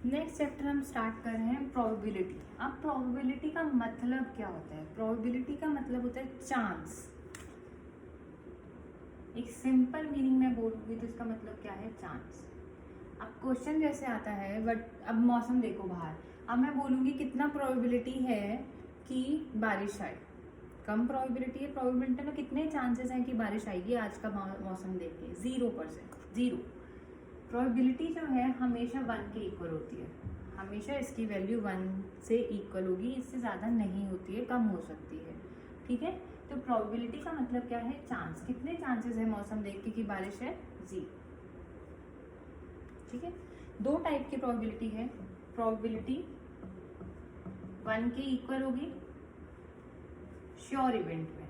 Next chapter हम start कर रहे हैं प्रोबेबिलिटी। अब प्रोबेबिलिटी का मतलब क्या होता है? प्रोबेबिलिटी का मतलब होता है चांस। एक सिंपल मीनिंग में बोलूँगी तो इसका मतलब क्या है? चांस। अब क्वेश्चन जैसे आता है, बट अब मौसम देखो बाहर, अब मैं बोलूँगी कितना प्रोबेबिलिटी है कि बारिश आए। कम प्रोबेबिलिटी है, प्रोबेबिलिटी में कितने चांसेस हैं कि बारिश आएगी आज का मौसम देख के? 0%, 0। प्रोबेबिलिटी जो है हमेशा 1 के इक्वल होती है, हमेशा इसकी वैल्यू 1 से इक्वल होगी, इससे ज़्यादा नहीं होती है, कम हो सकती है। ठीक है, तो प्रोबेबिलिटी का मतलब क्या है? चांस। कितने चांसेस है मौसम देख के कि बारिश है? 0। ठीक है, दो टाइप की प्रोबेबिलिटी है। प्रोबेबिलिटी 1 के इक्वल होगी श्योर इवेंट में।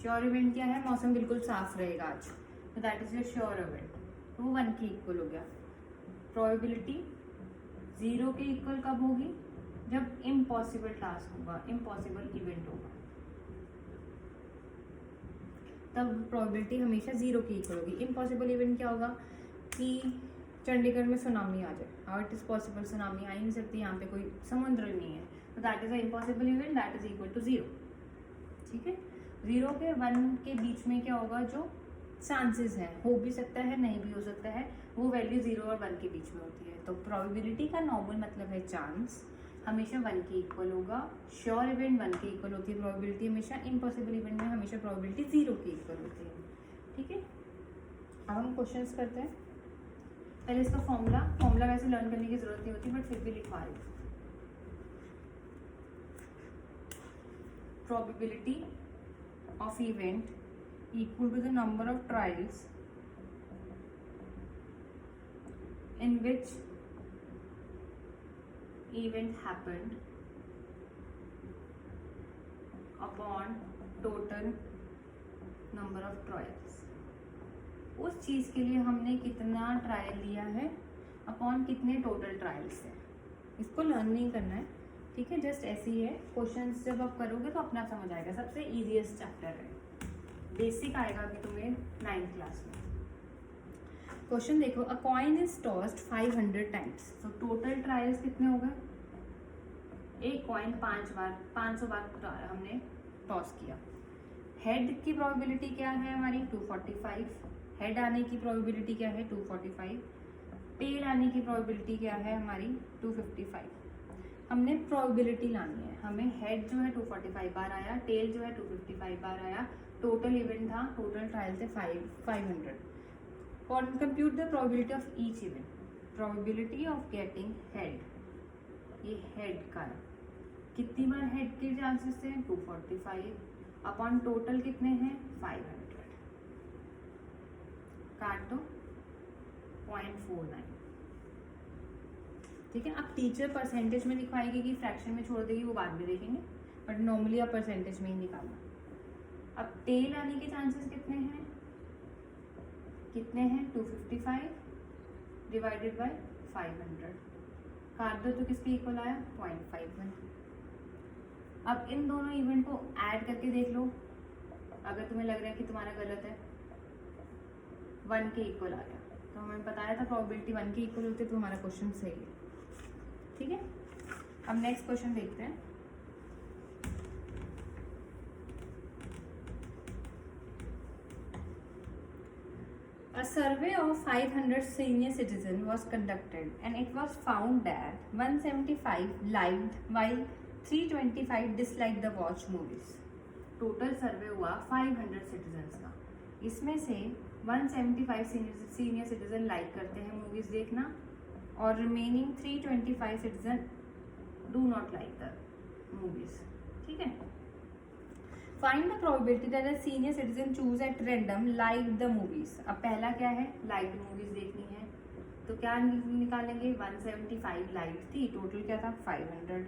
श्योर इवेंट क्या है? मौसम बिल्कुल साफ रहेगा आज, तो that is your sure event, तो वो 1 के इक्वल हो गया। प्रोबेबिलिटी 0 के इक्वल कब होगी? जब इम्पॉसिबल टास्क होगा, इम्पॉसिबल इवेंट होगा, तब प्रोबेबिलिटी हमेशा 0 की इक्वल होगी। इम्पॉसिबल इवेंट क्या होगा? कि चंडीगढ़ में सुनामी आ जाए। How it is possible? Tsunami आ ही नहीं सकती, यहाँ पे कोई समुद्र नहीं है, तो that is a impossible event, that is equal to 0। ठीक है, 0 के 1 के बीच में क्या होगा? जो चांसेस है, हो भी सकता है, नहीं भी हो सकता है, वो वैल्यू 0 और 1 के बीच में होती है। तो प्रोबेबिलिटी का नॉर्मल मतलब है चांस, हमेशा 1 के इक्वल होगा। श्योर इवेंट 1 के इक्वल होती है प्रोबेबिलिटी हमेशा। इम्पॉसिबल इवेंट में हमेशा प्रोबेबिलिटी 0 के इक्वल होती है। ठीक है, अब हम क्वेश्चंस करते हैं। पहले इसका फॉर्मूला वैसे लर्न करने की जरूरत नहीं होती, बट फिर भी लिखवा रही हूँ। Probability of event equal to the number of trials in which event happened upon total number of trials। उस चीज के लिए हमने कितना ट्रायल लिया है अपॉन कितने टोटल ट्रायल्स है। इसको लर्न नहीं करना है, ठीक है, जस्ट ऐसे ही है। क्वेश्चंस जब आप करोगे तो अपना समझ आएगा। सबसे इजीएस्ट चैप्टर है, बेसिक आएगा अभी तुम्हें 9th क्लास में। क्वेश्चन देखो, अ कॉइन इज टॉस्ड 500 टाइम्स, तो टोटल ट्रायल्स कितने हो गए? एक कॉइन 500 बार हमने टॉस किया। हेड की प्रोबेबिलिटी क्या है हमारी? 245। हेड आने की प्रोबेबिलिटी क्या है? 245। टेल आने की प्रोबेबिलिटी क्या है हमारी? 255। हमने प्रोबेबिलिटी लानी है। हमें हेड जो है 245 बार आया, टेल जो है 255 बार आया, टोटल इवेंट था, टोटल ट्रायल थे 500। Compute the probability of each event. Probability of getting head, ये हेड का है। कितनी बार हेड के चांसेस थे? 245 अपॉन टोटल कितने हैं? 500। काट दो 0.49। ठीक है, अब टीचर परसेंटेज में लिखवाएगी कि फ्रैक्शन में छोड़ देगी, वो बाद में देखेंगे, बट नॉर्मली आप परसेंटेज में ही निकालना। अब टेल आने के चांसेस कितने हैं? 255 डिवाइडेड बाय 500। काट दो तो किसके इक्वल आया? 0.51। अब इन दोनों इवेंट को ऐड करके देख लो, अगर तुम्हें लग रहा है कि तुम्हारा गलत है, 1 के इक्वल आ गया, तो हमें बताया था प्रोबेबिलिटी 1 के इक्वल होती है, तो हमारा क्वेश्चन सही है। ठीक है, अब नेक्स्ट क्वेश्चन देखते हैं। A survey of 500 senior citizens was conducted and it was found that 175 liked while 325 disliked the watch movies। Total survey हुआ 500 सिटीजन्स का, इसमें से 175 सीनियर सिटीजन लाइक करते हैं मूवीज देखना, और remaining 325 citizen do not like the movies. ठीक है, find the probability that a senior citizen choose at random like the movies. अब पहला क्या है? लाइक मूवीज देखनी है, तो क्या निकालेंगे? 175 लाइक थी, टोटल क्या था? 500।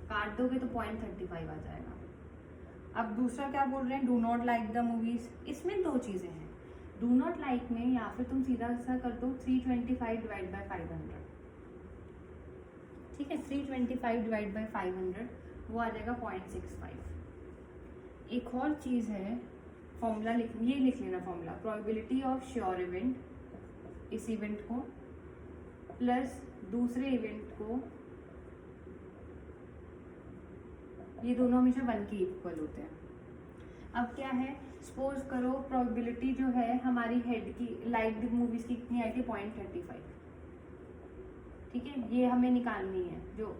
काट दोगे तो 0.35 आ जाएगा। अब दूसरा क्या बोल रहे हैं? Do not like the movies. इसमें दो चीजें हैं, डू नॉट लाइक में या फिर तुम सीधा सा कर दो 325 डिवाइड बाय 500। ठीक है, 325 डिवाइड बाय 500 वो आ जाएगा 0.65। एक और चीज है, फॉर्मूला लिख लेना formula. Probability of sure event इस इवेंट को प्लस दूसरे इवेंट को, ये दोनों हमेशा 1 के इक्वल होते हैं। अब क्या है, सपोज करो प्रोबेबिलिटी जो है हमारी हेड की लाइक्ड मूवीज की कितनी आई थी 0.35, ठीक है, ये हमें निकालनी है जो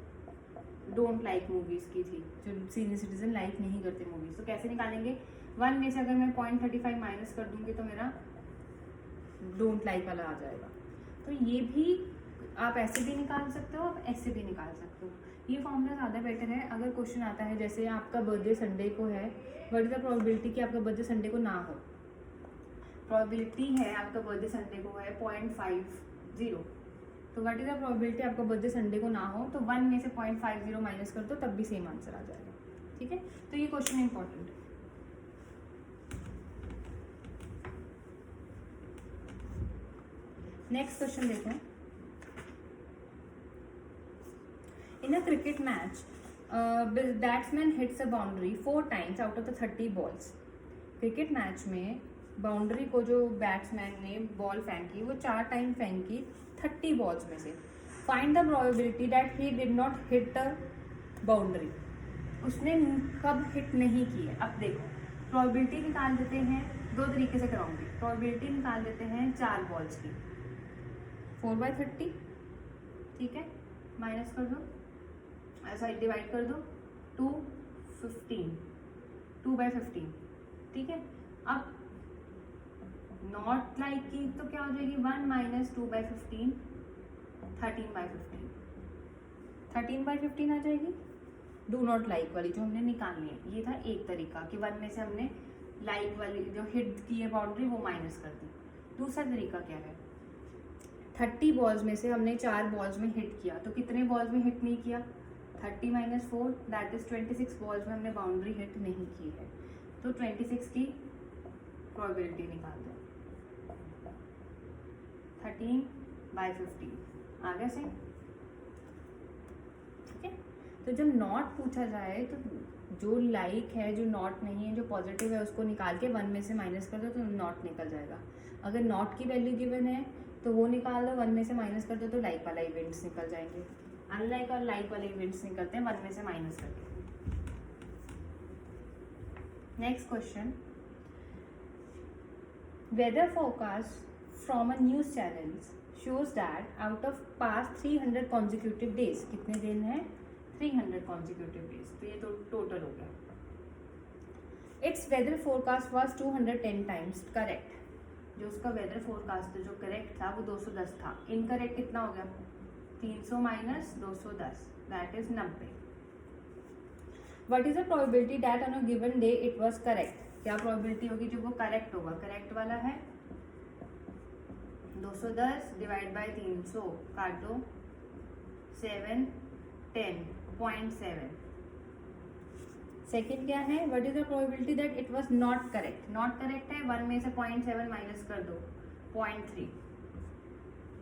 डोंट लाइक मूवीज की थी, जो सीनियर सिटीजन लाइक नहीं करते मूवीज। तो कैसे निकालेंगे, 1 में से अगर मैं 0.35 माइनस कर दूंगी तो मेरा डोंट लाइक वाला आ जाएगा। तो ये भी आप ऐसे भी निकाल सकते हो, आप ऐसे भी निकाल सकते हो। ये फॉर्मूला ज़्यादा बेटर है। अगर क्वेश्चन आता है जैसे आपका बर्थडे संडे को है, व्हाट इज द प्रोबेबिलिटी कि आपका बर्थडे संडे को ना हो, प्रोबेबिलिटी है आपका बर्थडे संडे को है 0.50, तो व्हाट इज द प्रोबेबिलिटी आपका बर्थडे संडे को ना हो, तो 1 में से 0.50 माइनस कर दो, तब भी सेम आंसर आ जाएगा, ठीक है। तो ये क्वेश्चन इंपॉर्टेंट है। नेक्स्ट क्वेश्चन देखो, in a cricket match batsman hits a boundary 4 times out of the 30 balls. Cricket match में बाउंड्री को जो बैट्समैन ने बॉल फेंकी वो 4 टाइम फेंकी 30 बॉल्स में से। Find the probability that he did not hit the boundary. उसने कब हिट नहीं की है। अब देखो प्रोबेबिलिटी निकाल देते हैं, 2 तरीके से कराऊंगी। प्रोबेबिलिटी निकाल देते हैं 4 बॉल्स की, 4/30, ठीक है, माइनस कर दो, ऐसा डिवाइड कर दो, 2/15, 2/15, ठीक है। अब नॉट लाइक की तो क्या हो जाएगी, 1 माइनस 2/15, 13/15, 13/15 आ जाएगी। डू नॉट लाइक वाली जो हमने निकालनी है, ये था एक तरीका कि 1 में से हमने लाइक वाली जो हिट की है बाउंड्री वो माइनस कर दी। दूसरा तरीका क्या है, 30 बॉल्स में से हमने 4 बॉल्स में हिट किया, तो कितने बॉल्स में हिट नहीं किया, 30 - 4 दैट इज 26 बॉल्स में हमने बाउंड्री हिट नहीं की है। तो 26 की प्रोबेबिलिटी निकाल दो, 13/15 आ गया सही, ठीक है। तो जब नॉट पूछा जाए तो जो लाइक है, जो नॉट नहीं है, जो पॉजिटिव है, उसको निकाल के 1 में से माइनस कर दो तो नॉट निकल जाएगा। अगर नॉट की वैल्यू गिवन है तो वो निकाल दो, 1 में से माइनस कर दो तो लाइक वाला इवेंट्स निकल जाएंगे। अनलाइक और लाइक वाले इवेंट्स निकलते हैं 1 में से माइनस करके। Next question, weather forecast from a news channel shows that out of past 300 consecutive days, कितने दिन है, 300 कॉन्जिक्यूटिव डेज, तो ये तो टोटल हो गया। It's weather forecast was 210 times correct. जो उसका वेदर फोरकास्ट जो करेक्ट था वो 210 था। इनकरेक्ट कितना हो गया, 300 - 210 that is 90। What is the probability that on a given day it was correct. क्या प्रोबेबिलिटी होगी जो वो करेक्ट होगा, करेक्ट वाला है 210 डिवाइड बाय 300 काट दो, 7 10 0.7। सेकेंड क्या है, what is the probability that it was not correct. Not correct है, 1 में से 0.7 माइनस कर दो, 0.3,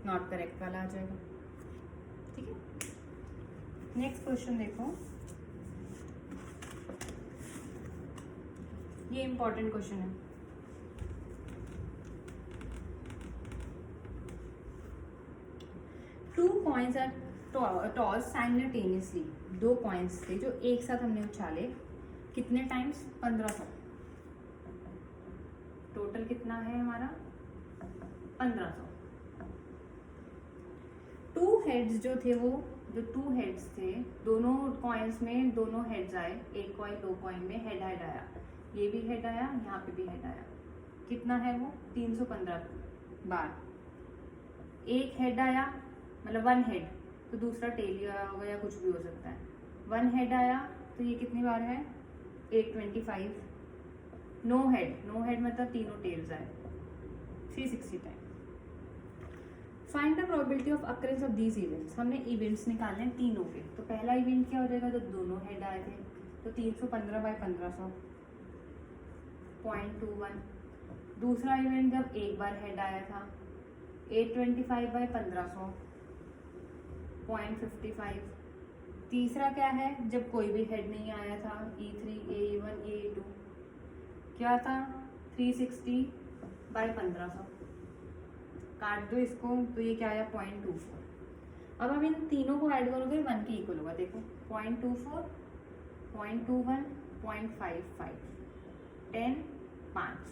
नॉट करेक्ट वाला आ जाएगा, ठीक है। नेक्स्ट क्वेश्चन देखो, ये इंपॉर्टेंट क्वेश्चन है। Two coins are toss simultaneously. 2 coins थे जो एक साथ हमने उछाले, कितने टाइम्स, 1500। टोटल कितना है हमारा, 1500। 2 हेड्स जो थे वो, जो 2 हेड्स थे, दोनों कॉइन्स में दोनों हेड्स आए, एक कॉइन 2 कॉइन में हेड हेड आया, ये भी हेड आया, यहाँ पे भी हेड आया। कितना है वो, 315 बार। एक हेड आया मतलब 1 हेड, तो दूसरा टेल होगा या कुछ भी हो सकता है। 1 हेड आया तो ये कितनी बार है, 825। नो हेड मतलब तीनों टेल्स आए, 360 time. Find the probability of occurrence of these events. हमने इवेंट्स निकालने हैं तीनों के। तो पहला इवेंट क्या हो जाएगा, तो दोनों हेड आए थे, तो 315/1500 0.21। दूसरा इवेंट जब एक बार हेड आया था, 825/1500 0.55। तीसरा क्या है, जब कोई भी हेड नहीं आया था, E3 AE1 AE2 क्या था, 360/1500। काट दो इसको, तो ये क्या आया 0.24। अब हम इन तीनों को ऐड करोगे 1 के इक्वल होगा। देखो 0.24, 0.21, 0.55, 10, 5।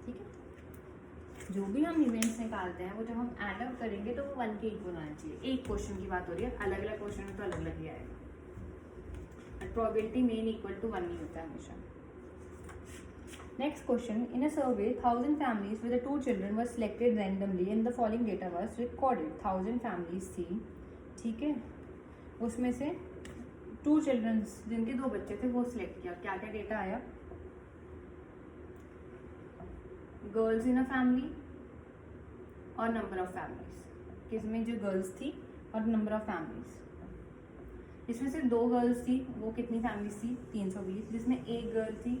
ठीक है, जो भी हम इवेंट्स निकालते हैं वो जब हम ऐड अप करेंगे तो वो 1 के इक्वल आना चाहिए। एक क्वेश्चन की बात हो रही है, अलग अलग क्वेश्चन में तो अलग अलग ही आएगा। प्रोबेबिलिटी मेन इक्वल टू 1 ही होता है हमेशा। Next question. In a survey, 1000 families with the 2 children were selected randomly and the following data was recorded. 1000 families थी, ठीक है, उसमें से 2 children जिनके 2 बच्चे थे वो सिलेक्ट किया। क्या क्या डेटा आया? गर्ल्स इन अ फैमिली और नंबर ऑफ फैमिलीज। किसमें जो गर्ल्स थी और नंबर ऑफ फैमिलीज। इसमें से 2 गर्ल्स थी, वो कितनी फैमिलीज थी? 320। जिसमें एक गर्ल थी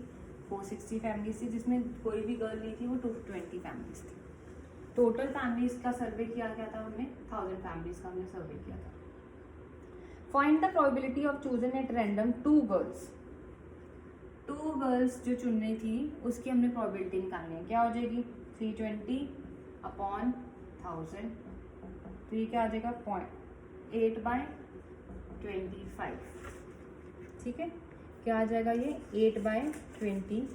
460 फैमिलीज थी। जिसमें कोई भी गर्ल नहीं थी वो 220 फैमिलीज थी। टोटल फैमिलीज का सर्वे किया गया था हमने, 1000 फैमिलीज का हमने सर्वे किया था। Find the probability of chosen at random 2 girls. 2 girls जो चुननी थी उसकी हमने प्रोबेबिलिटी निकालनी है। क्या हो जाएगी? 320 अपॉन 1000। तो ये क्या आ जाएगा? 8/25। ठीक है, क्या आ जाएगा ये? 8/25।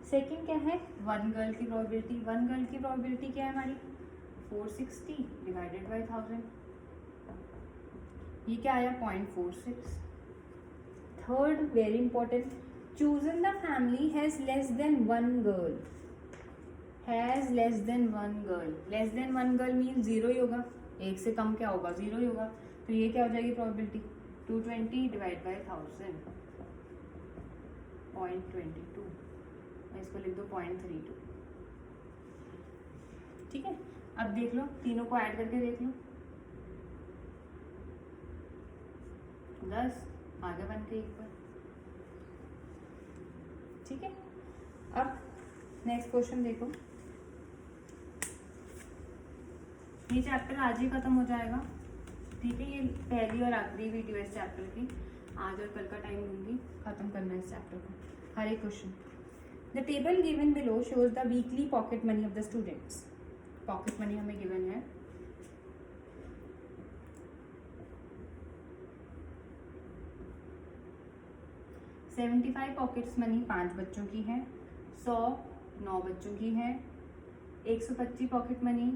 सेकेंड क्या है? 1 गर्ल की प्रोबेबिलिटी। 1 गर्ल की प्रोबेबिलिटी क्या है हमारी? 460 डिवाइडेड बाई 1000। ये क्या आया? 0.46। Third very important, chosen the family has less than 1 girl. Has less than 1 girl. Less than 1 girl mean 0 ही होगा। 1 से कम क्या होगा? 0 ही होगा। तो ये क्या हो जाएगी प्रोबेबिलिटी? 220 divide by 1000, 0.22। मैं इसको लिख दो 0.32। ठीक है, अब देख लो, तीनों को ऐड करके देख लो। 10 आगे 1 के इक्वल। ठीक है, अब नेक्स्ट क्वेश्चन देखो। ये चैप्टर आज ही खत्म हो जाएगा। ठीक है, ये पहली और आखिरी वीडियो इस चैप्टर की। आज और कल का टाइम दूंगी, खत्म करना है इस चैप्टर को। हर एक question. The table given below shows the weekly pocket money of the students. Pocket money हमें गिवन है। $75 पॉकेट्स मनी 5 बच्चों की है। 100 9 बच्चों की है। 125 पॉकेट मनी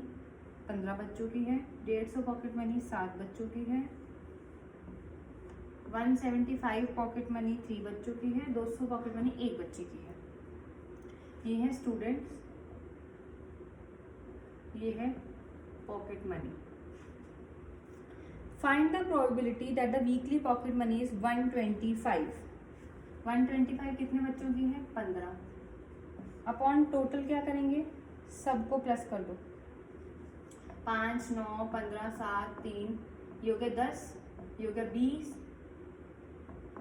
15 बच्चों की है। 150 पॉकेट मनी 7 बच्चों की है। 175 पॉकेट मनी 3 बच्चों की है। 200 पॉकेट मनी 1 बच्चे की है। ये है स्टूडेंट्स, ये है pocket money. Find the probability that the weekly pocket money is 125। 125 कितने बच्चों की है? 15। अपॉन टोटल क्या करेंगे? सबको प्लस कर दो। 5 9 15 7 3, ये हो गया 10, ये हो गया 20,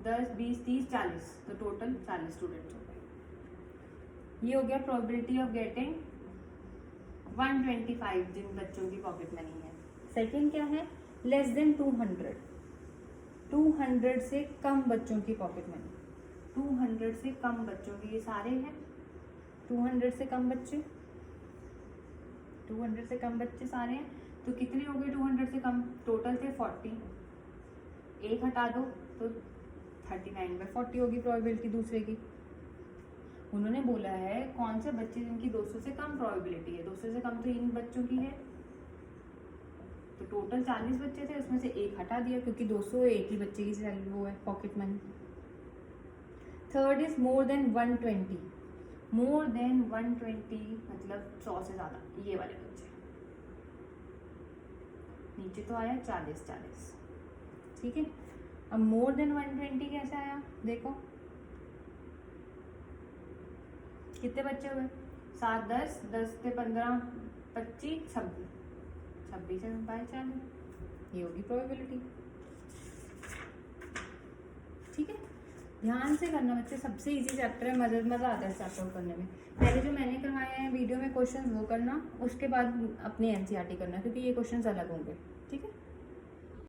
10 20 30 40। तो टोटल 40 स्टूडेंट्स हो गए। ये हो गया प्रोबेबिलिटी ऑफ गेटिंग 125 जिन बच्चों की पॉकेट मनी है। सेकेंड क्या है? Less than 200। 200 से कम बच्चों की पॉकेट मनी। 200 से कम बच्चों की, ये सारे हैं 200 से कम बच्चे। 200 से कम बच्चे सारे हैं। तो कितने हो गए 200 से कम? टोटल थे 40। एक हटा दो तो 39/40 होगी प्रोबेबिलिटी दूसरे की। उन्होंने बोला है कौन से बच्चे जिनकी 200 से कम प्रोबेबिलिटी है। 200 से कम तो इन बच्चों की है। तो टोटल 40 बच्चे थे, उसमें से एक हटा दिया क्योंकि 200 एक ही बच्चे की सैलरी वो है pocket money. Third is more than 120। More than 120 मतलब 100 से ज्यादा, ये वाले बच्चे। नीचे तो आया 40। ठीक है, अब मोर देन 120 कैसे आया? देखो कितने बच्चे हुए? 7 10, 10 से 15 25 26, 26 से 40। ये होगी प्रोबेबिलिटी। ठीक है, ध्यान से करना बच्चे, सबसे इजी चैप्टर है। मज़ा आता है इस चैप्टर को करने में। पहले जो मैंने करवाया है वीडियो में क्वेश्चन वो करना, उसके बाद अपने एनसीईआरटी करना, क्योंकि ये क्वेश्चन अलग होंगे। ठीक है।